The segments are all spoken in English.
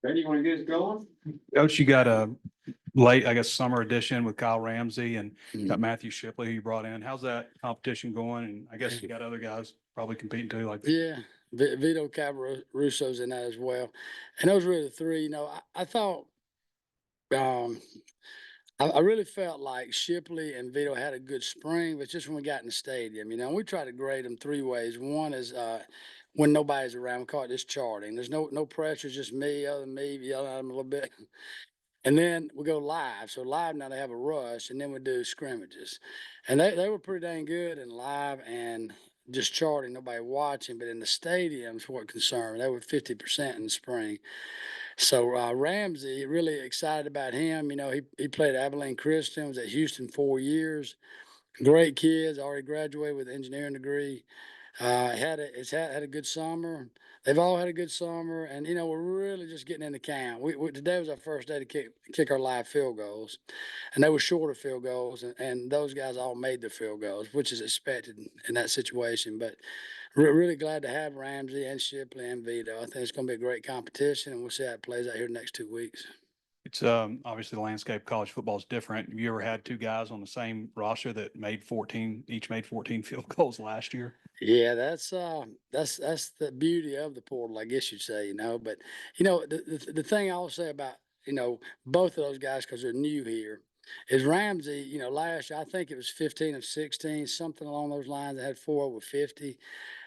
Ready? You want to get us going? Coach, you got a late, I guess, summer edition with Kyle Ramsey and got Matthew Shipley who you brought in. How's that competition going? And I guess you got other guys probably competing too, like Yeah, Vito Cavarusso's in that as well. And those were the three. I thought um, I really felt like Shipley and Vito had a good spring, but just when we got in the stadium, we try to grade them three ways. One is when nobody's around, we call it this charting. There's no pressure, just me, other than me, yelling at them a little bit. And then we go live. So live now they have a rush, and then we do scrimmages. And they were pretty dang good in live and just charting, nobody watching. But in the stadiums, what concerned, they were 50% in the spring. So Ramsey, really excited about him. He played at Abilene Christian, was at Houston 4 years. Great kids, already graduated with an engineering degree. Had a good summer. They've all had a good summer, and we're really just getting into camp. Today was our first day to kick our live field goals, and they were shorter field goals, and those guys all made the field goals, which is expected in that situation. But really glad to have Ramsey and Shipley and Vito. I think it's going to be a great competition, and we'll see how it plays out here the next 2 weeks. it's obviously the landscape of college football is different. Have you ever had two guys on the same roster that each made 14 field goals last year? Yeah, that's the beauty of the portal, I guess you'd say, But the thing I'll say about both of those guys, because they're new here, is Ramsey. Last year I think it was 15 of 16, something along those lines. I had 4 over 50,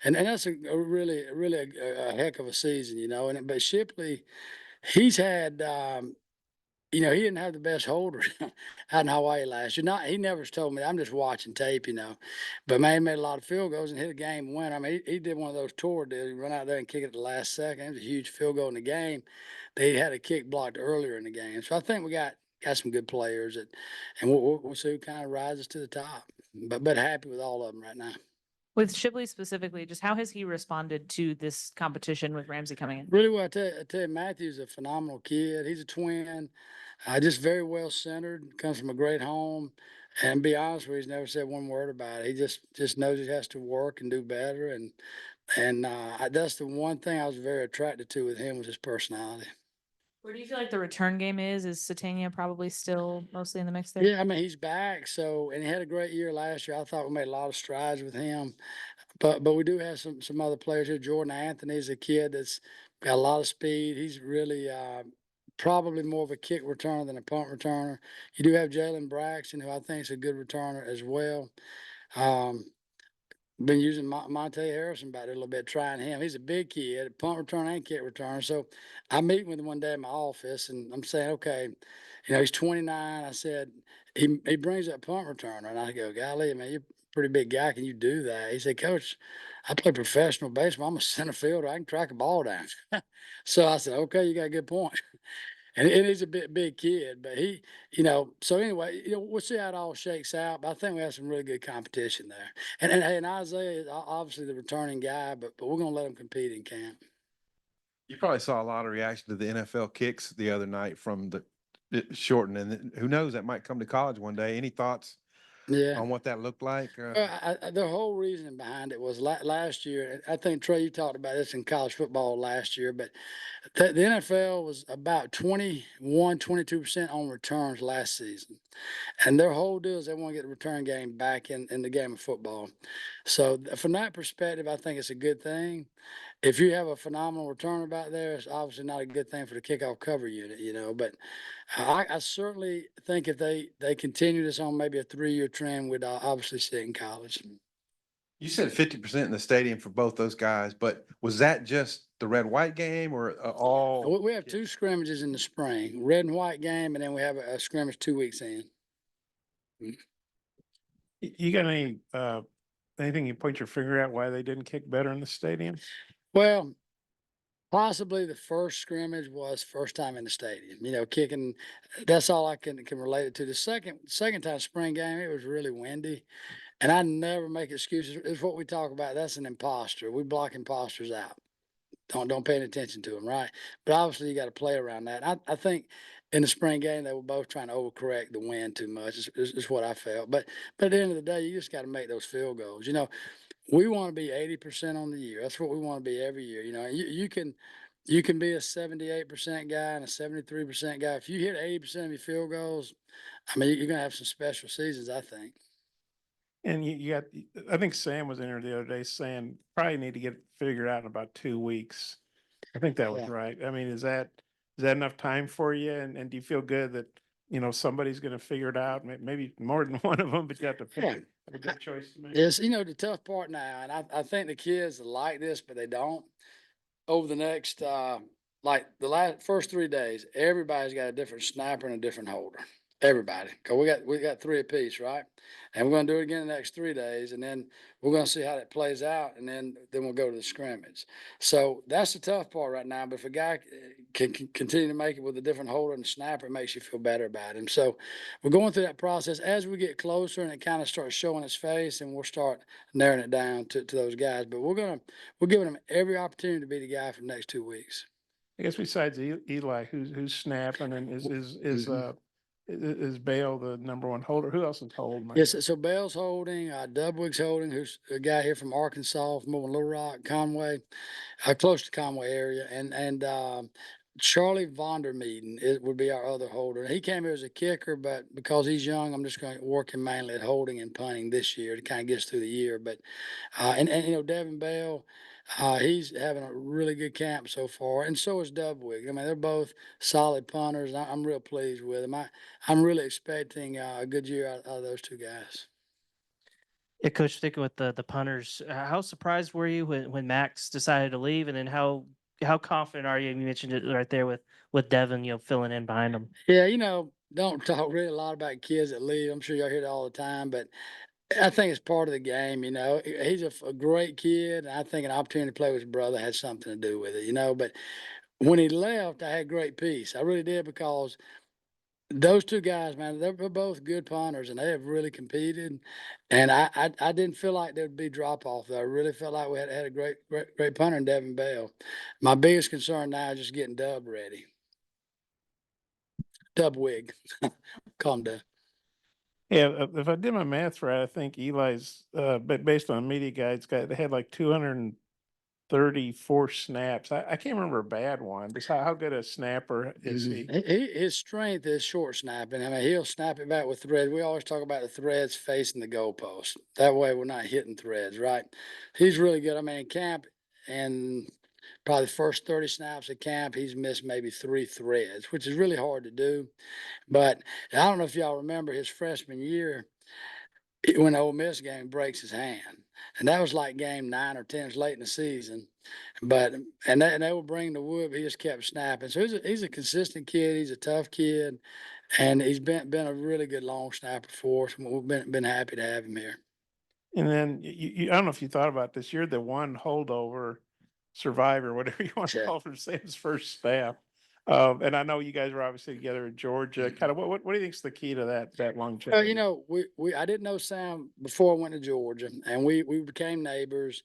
and that's a really a heck of a season, but Shipley, he's had. He didn't have the best holder out in Hawaii last year. He never told me. I'm just watching tape, But man, he made a lot of field goals and hit a game winner. I mean, he did one of those tour deals. He run out there and kick it at the last second. It was a huge field goal in the game. They had a kick blocked earlier in the game. So I think we got some good players, and we'll see who kind of rises to the top. But happy with all of them right now. With Shipley specifically, just how has he responded to this competition with Ramsey coming in? Really well, I tell you, Matthew's a phenomenal kid. He's a twin, just very well centered, comes from a great home. And be honest with you, he's never said one word about it. He just knows he has to work and do better. And that's the one thing I was very attracted to with him was his personality. Where do you feel like the return game is? Is Satania probably still mostly in the mix there? Yeah, I mean, he's back. And he had a great year last year. I thought we made a lot of strides with him. But we do have some other players here. Jordan Anthony's a kid that's got a lot of speed. He's really probably more of a kick returner than a punt returner. You do have Jalen Braxton, who I think is a good returner as well. Been using Monte Harrison back there a little bit, trying him. He's a big kid, a punt returner and kick returner. So I'm meeting with him one day in my office, and I'm saying, okay, he's 29. I said, he brings up punt returner, and I go, golly, man, you're a pretty big guy. Can you do that? He said, Coach, I play professional baseball. I'm a center fielder. I can track a ball down. So I said, okay, you got a good point. And he's a big kid, but so anyway, we'll see how it all shakes out. But I think we have some really good competition there. And Isaiah is obviously the returning guy, but we're going to let him compete in camp. You probably saw a lot of reaction to the NFL kicks the other night from the shortened, and who knows, that might come to college one day. Any thoughts on what that looked like? The whole reason behind it was last year. I think, Trey, you talked about this in college football last year, but the NFL was about 22% on returns last season. And their whole deal is they want to get the return game back in the game of football. So from that perspective, I think it's a good thing. If you have a phenomenal returner back there, it's obviously not a good thing for the kickoff cover unit, But I certainly think if they continue this on maybe a 3-year trend, we'd obviously see it in college. You said 50% in the stadium for both those guys, but was that just the red-white game or all? We have 2 scrimmages in the spring, red and white game, and then we have a scrimmage 2 weeks in. You got anything you point your finger at why they didn't kick better in the stadium? Well, possibly the first scrimmage was first time in the stadium, kicking. That's all I can relate it to. The second time spring game, it was really windy, and I never make excuses. It's what we talk about. That's an imposter. We block imposters out. Don't pay any attention to them, right? But obviously, you got to play around that. I think in the spring game they were both trying to overcorrect the wind too much. Is what I felt. But at the end of the day, you just got to make those field goals. We want to be 80% on the year. That's what we want to be every year. You can you can be a 78% guy and a 73% guy. If you hit 80% of your field goals, I mean, you're gonna have some special seasons, I think. And you got, I think Sam was in there the other day saying probably need to get it figured out in about 2 weeks. I think that was Yeah. right. I mean, is that enough time for you? And do you feel good that, somebody's gonna figure it out? Maybe more than one of them, but you have to Yeah. pick a good choice to make. Yes, the tough part now, and I think the kids like this, but they don't. Over the next, like the first 3 days, everybody's got a different sniper and a different holder. Everybody, cause we got 3 apiece, right? And we're gonna do it again the next 3 days, and then we're gonna see how that plays out, and then we'll go to the scrimmage. So that's the tough part right now. But if a guy can continue to make it with a different holder and sniper, it makes you feel better about him. So we're going through that process. As we get closer and it kind of starts showing its face, and we'll start narrowing it down to those guys. But we're giving them every opportunity to be the guy for the next 2 weeks. I guess besides Eli, who's snapping, and is Bale the number one holder? Who else is holding? Yes, so Bell's holding, Dubwig's holding, who's a guy here from Arkansas, from over in Little Rock, Conway, close to Conway area, and Charlie Vondermeeden would be our other holder. He came here as a kicker, but because he's young, I'm just going to work him mainly at holding and punting this year to kind of get us through the year. But and Devin Bell, he's having a really good camp so far, and so is Dubwig. I mean, they're both solid punters. I'm real pleased with them. I'm really expecting a good year out of those 2 guys. Yeah, Coach, sticking with the punters, how surprised were you when Max decided to leave, and then how confident are you? You mentioned it right there with Devin, filling in behind him. Yeah, don't talk really a lot about kids that leave. I'm sure y'all hear that all the time, but I think it's part of the game. He's a great kid. And I think an opportunity to play with his brother had something to do with it. But when he left, I had great peace. I really did, because those 2 guys, man, they're both good punters, and they have really competed. And I didn't feel like there'd be drop off there. I really felt like we had a great punter in Devin Bell. My biggest concern now is just getting Dub ready. Dubwig, call him Dub. Yeah, if I did my math right, I think Eli's, but based on media guides, they had like 234 snaps. I can't remember a bad one. Just how good a snapper is he? His strength is short snapping. I mean, he'll snap it back with threads. We always talk about the threads facing the goalpost. That way we're not hitting threads, right? He's really good. I mean, in camp, and probably the first 30 snaps at camp, he's missed maybe 3 threads, which is really hard to do. But I don't know if y'all remember his freshman year, when the Ole Miss game, breaks his hand. And that was like game 9 or 10. It's late in the season. But and they would bring the wood, but he just kept snapping. So he's a consistent kid. He's a tough kid, and he's been a really good long snapper for us. And we've been happy to have him here. And then I don't know if you thought about this. You're the one holdover survivor, whatever you want to Yeah. call, from Sam's first staff. And I know you guys were obviously together in Georgia. Kind of what do you think is the key to that longevity? I didn't know Sam before I went to Georgia, and we became neighbors.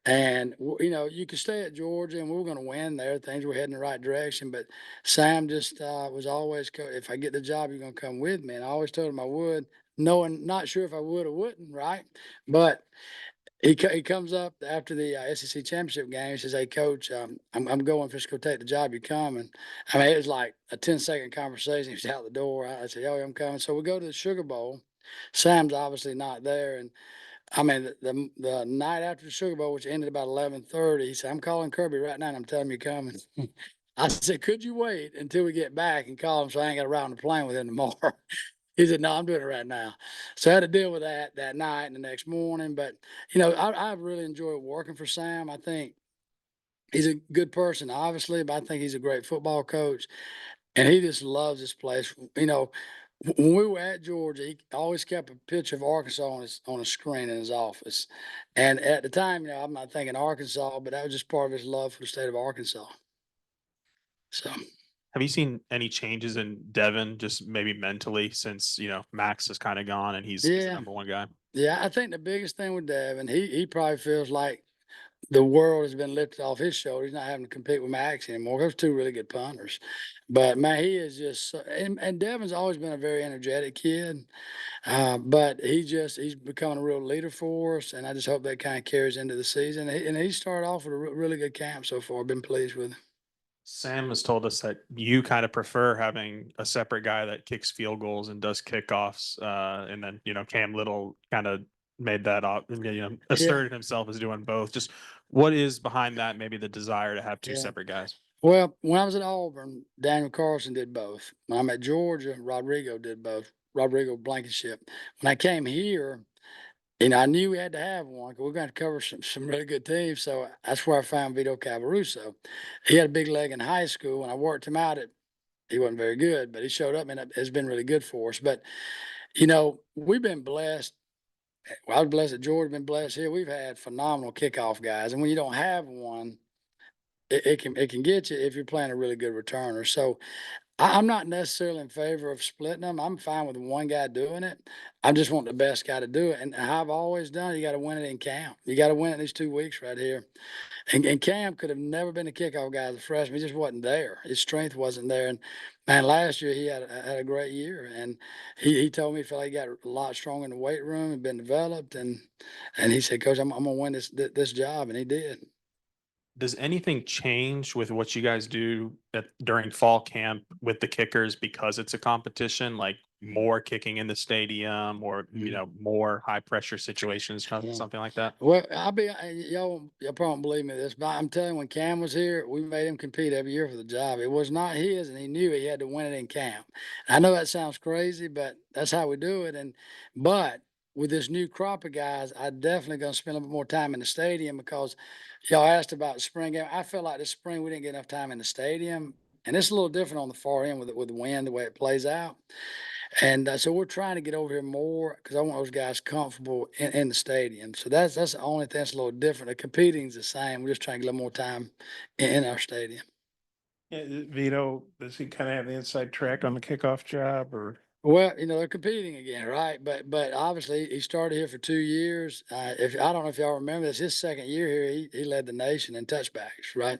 And you could stay at Georgia, and we were going to win there. Things were heading the right direction. But Sam just was always, if I get the job, you're going to come with me. And I always told him I would, not sure if I would or wouldn't, right? But he comes up after the SEC championship game. He says, "Hey, Coach, I'm going. Just go take the job. You coming?" I mean, it was like a 10-second conversation. He was out the door. I said, "Oh, I'm coming." So we go to the Sugar Bowl. Sam's obviously not there, and I mean, the night after the Sugar Bowl, which ended about 11:30, he said, "I'm calling Kirby right now, and I'm telling him you're coming." I said, "Could you wait until we get back and call him, so I ain't got to ride on the plane with him tomorrow?" He said, "No, I'm doing it right now." So I had to deal with that night and the next morning. But I really enjoyed working for Sam. I think he's a good person, obviously, but I think he's a great football coach, and he just loves this place. When we were at Georgia, he always kept a picture of Arkansas on a screen in his office. And at the time, I'm not thinking Arkansas, but that was just part of his love for the state of Arkansas. So Have you seen any changes in Devin, just maybe mentally, since Max is kind of gone and he's the Yeah. number one guy? yeah, I think the biggest thing with Devin, he probably feels like the world has been lifted off his shoulders. He's not having to compete with Max anymore. Those 2 really good punters. But man, he is just and Devin's always been a very energetic kid. But he's becoming a real leader for us, and I just hope that kind of carries into the season. And he started off with a really good camp so far. Been pleased with him. Sam has told us that you kind of prefer having a separate guy that kicks field goals and does kickoffs. And then, Cam Little kind of made that up, asserted himself as doing both. Just what is behind that? Maybe the desire to have two Yeah. separate guys. Well, when I was at Auburn, Daniel Carlson did both. When I'm at Georgia, Rodrigo did both. Rodrigo Blankenship. When I came here, I knew we had to have one because we're going to cover some really good teams. So that's where I found Vito Cavaruso. He had a big leg in high school, and I worked him out he wasn't very good, but he showed up and it's been really good for us. But, we've been blessed. Well, I was blessed at Georgia, been blessed here. We've had phenomenal kickoff guys. And when you don't have one, it can get you if you're playing a really good returner. So I'm not necessarily in favor of splitting them. I'm fine with one guy doing it. I just want the best guy to do it. And how I've always done it, you got to win it in camp. You got to win it these 2 weeks right here. And Cam could have never been a kickoff guy as a freshman. He just wasn't there. His strength wasn't there. And man, last year he had a great year. And he told me he felt like he got a lot stronger in the weight room and been developed. And he said, Coach, I'm gonna win this job, and he did. Does anything change with what you guys do during fall camp with the kickers because it's a competition, like more kicking in the stadium or, more high pressure situations, Yeah. something like that? Well, y'all probably won't believe me this, but I'm telling you, when Cam was here, we made him compete every year for the job. It was not his, and he knew he had to win it in camp. I know that sounds crazy, but that's how we do it. But with this new crop of guys, I definitely gonna spend a little bit more time in the stadium because y'all asked about the spring game. I feel like this spring we didn't get enough time in the stadium, and it's a little different on the far end with the wind, the way it plays out. And so we're trying to get over here more because I want those guys comfortable in the stadium. So that's the only thing that's a little different. The competing's the same. We're just trying to get a little more time in our stadium. Yeah, Vito, does he kind of have the inside track on the kickoff job, or? Well, they're competing again, right? But obviously he started here for 2 years. If I don't know if y'all remember this, his second year here, he led the nation in touchbacks, right?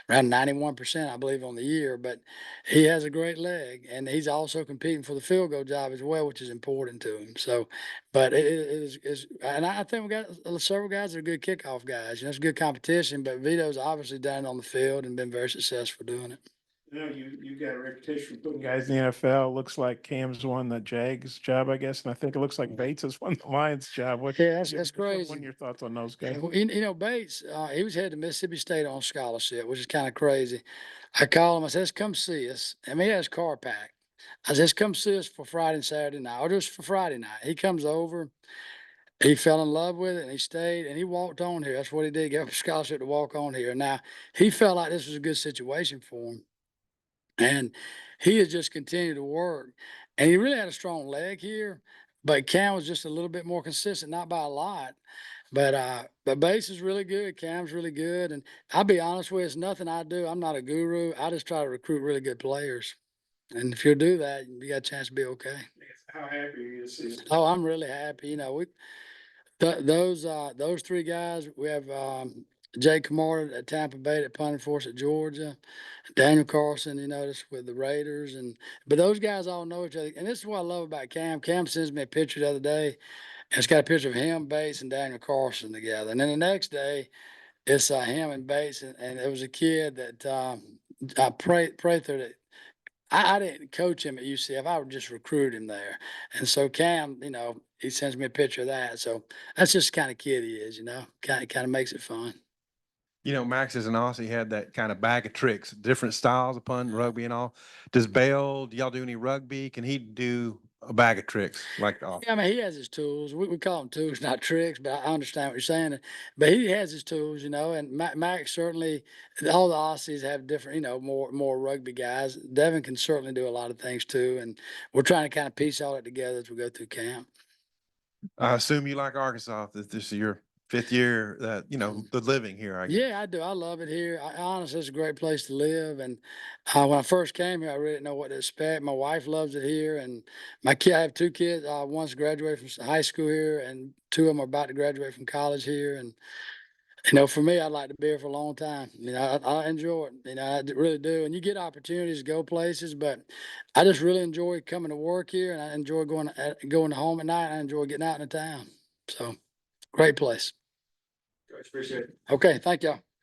Around 91%, I believe, on the year. But he has a great leg, and he's also competing for the field goal job as well, which is important to him. So, but it is, and I think we got several guys that are good kickoff guys. It's good competition, but Vito's obviously done it on the field and been very successful doing it. You got a reputation for putting guys in the NFL. Looks like Cam's won the Jags job, I guess, and I think it looks like Bates has won the Lions job. Yeah, that's crazy. What are your thoughts on those guys? Well, Bates, he was headed to Mississippi State on scholarship, which is kind of crazy. I called him. I said, "Come see us." I mean, he has his car packed. I said, "Come see us for Friday and Saturday night, or just for Friday night." He comes over. He fell in love with it, and he stayed, and he walked on here. That's what he did. He got a scholarship to walk on here. Now, he felt like this was a good situation for him. And he has just continued to work. And he really had a strong leg here, but Cam was just a little bit more consistent, not by a lot. But Bates is really good. Cam's really good. And I'll be honest with you, it's nothing I do. I'm not a guru. I just try to recruit really good players. And if you'll do that, you got a chance to be okay. How happy are you to see? Oh, I'm really happy. Those 3 guys, we have Jay Kamara at Tampa Bay that punted for us at Georgia, Daniel Carlson, that's with the Raiders, but those guys all know each other. And this is what I love about Cam. Cam sends me a picture the other day, and it's got a picture of him, Bates, and Daniel Carlson together. And then the next day, it's him and Bates, and there was a kid that I prayed through that. I didn't coach him at UCF. I would just recruit him there. And so Cam, he sends me a picture of that. So that's just the kind of kid he is, kind of makes it fun. Max is an Aussie, had that kind of bag of tricks, different styles of pun, rugby and all. Do y'all do any rugby? Can he do a bag of tricks like Yeah, I mean, he has his tools. We call them tools, not tricks, but I understand what you're saying. But he has his tools, and Max certainly, all the Aussies have different, more rugby guys. Devin can certainly do a lot of things too. And we're trying to kind of piece all that together as we go through camp. I assume you like Arkansas. This is your 5th year that, the living here, I guess. Yeah, I do. I love it here. Honestly, it's a great place to live. And when I first came here, I really didn't know what to expect. My wife loves it here. And I have 2 kids. One's graduated from high school here, and 2 of them are about to graduate from college here. And, for me, I'd like to be here for a long time. I enjoy it. I really do. And you get opportunities to go places, but I just really enjoy coming to work here, and I enjoy going home at night. And I enjoy getting out in the town. So, great place. Appreciate it. Okay, thank y'all.